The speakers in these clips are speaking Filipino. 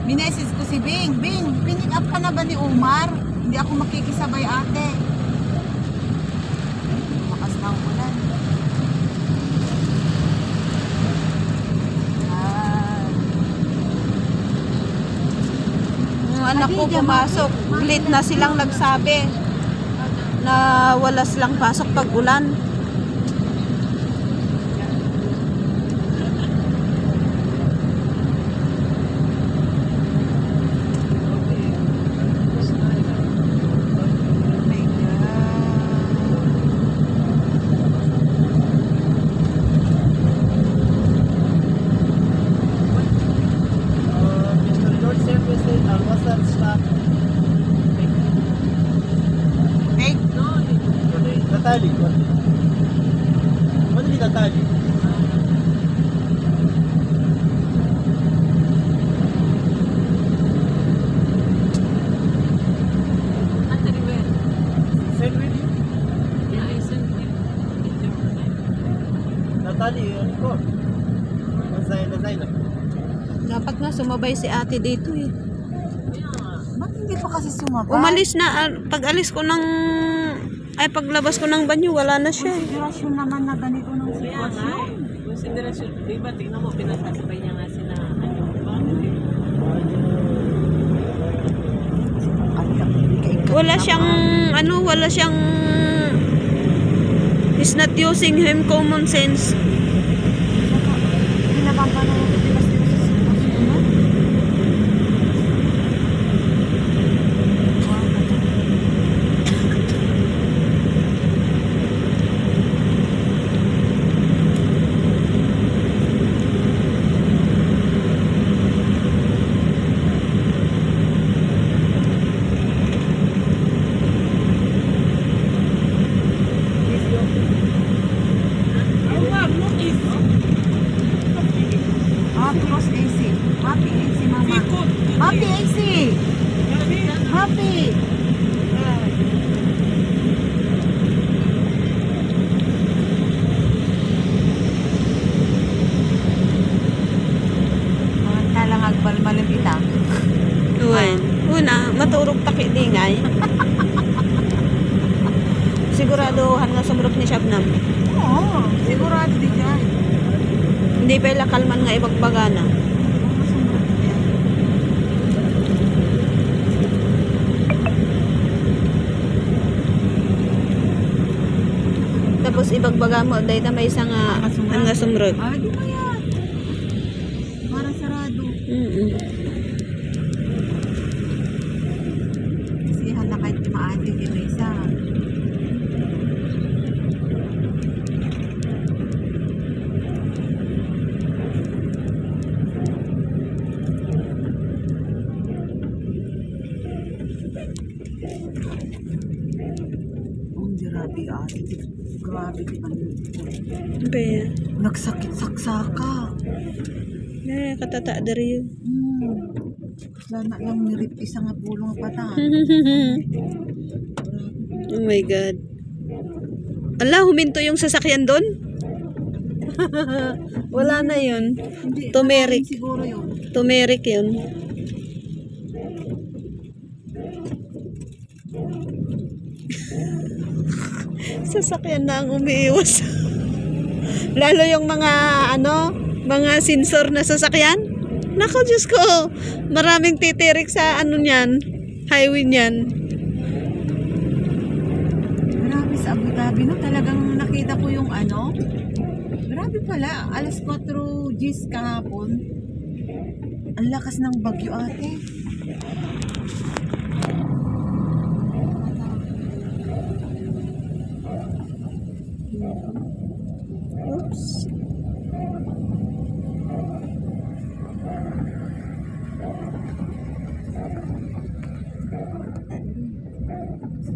Minesis ko si Bing. Bing, pinick up ka na ba ni Umar? Hindi ako makikisabay ate. Lakas na ang ulan. Yung anak ko pumasok. Late na silang nagsabi na wala silang pasok pag ulan. Natali. Ano di Natali? Natali, ano ko? Nazay. Dapat nga sumabay si ate dito eh. Ba't hindi pa kasi sumabay? Umalis na. Pag-alis ko ng... Ay, paglabas ko ng banyo, wala na siya. Konsiderasyon naman na ganito ng sitwasyon. Konsiderasyon. Diba, tingnan mo, pinasasabay niya nga sila. Wala siyang... wala siyang... He's not using him common sense. Hindi napapanood ko sila sa sitwasyon na. Cross AC. Happy AC, mama. Happy AC. Happy. Talang agbalmalim ita. Uwan. Una, maturog taki dingay. Siguraduhan nga sumurot ni Shabnam. Oo, sigurado di dyan. Hindi pa kalman nga ibagbagana. Tapos ibagbaga mo dahil na may isang nga sumrot. Ah, di ba yan? Parang sarado. Kasi handa kahit maati din may isa. Grabe ate. Grabe di ba? Okay. Nagsakit-saksaka. Katata dari yun. Lana lang nirip isa nga pulong pata. Oh my God. Ala, huminto yung sasakyan doon? Wala na yun. Tumerik. Siguro yun. Tumerik yun. Sasakyan na ang umiiwas. Lalo yung mga mga sensor na sasakyan. Nako, Diyos ko. Maraming titirik sa niyan, highway niyan. Grabe sa Abu Dhabi no, talagang nakita ko yung grabe pala, alas 4 Gs kahapon. Ang lakas ng bagyo ate. Oops.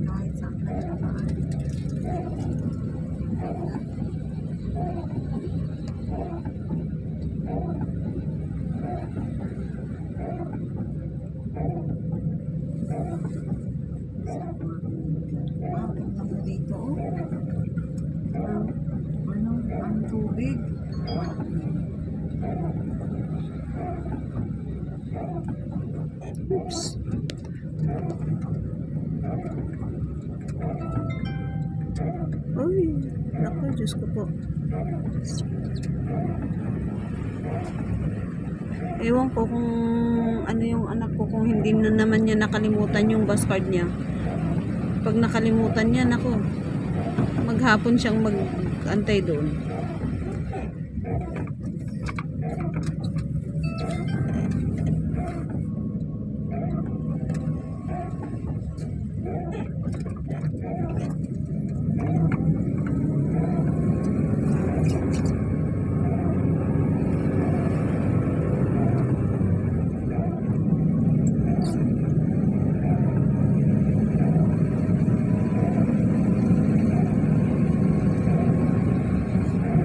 Kahit saan ka naman. Dito ang tubig. Oops. Uy, naku, Diyos ko po. Ewan ko kung ano yung anak ko, kung hindi na naman niya nakalimutan yung bus card niya. Pag nakalimutan niya, naku, maghapon siyang mag-antay doon.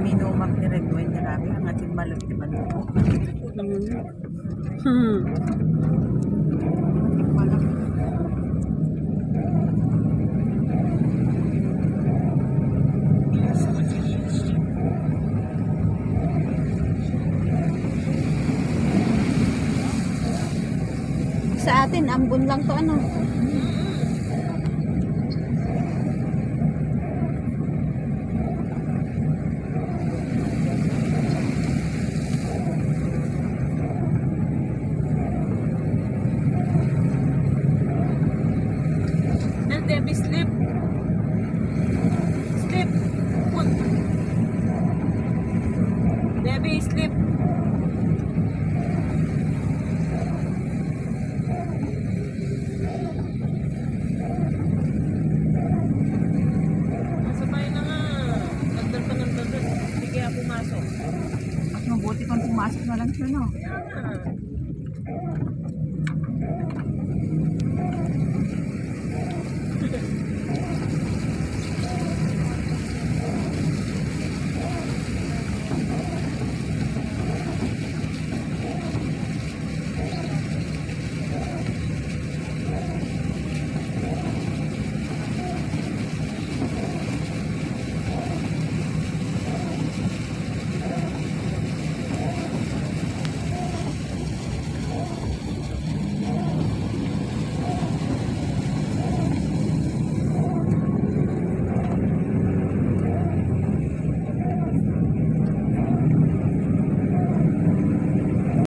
Minumak ni Red Wine. Grabe, ang ating malapit naman po. Malapit. Sa atin, ambon lang to ano.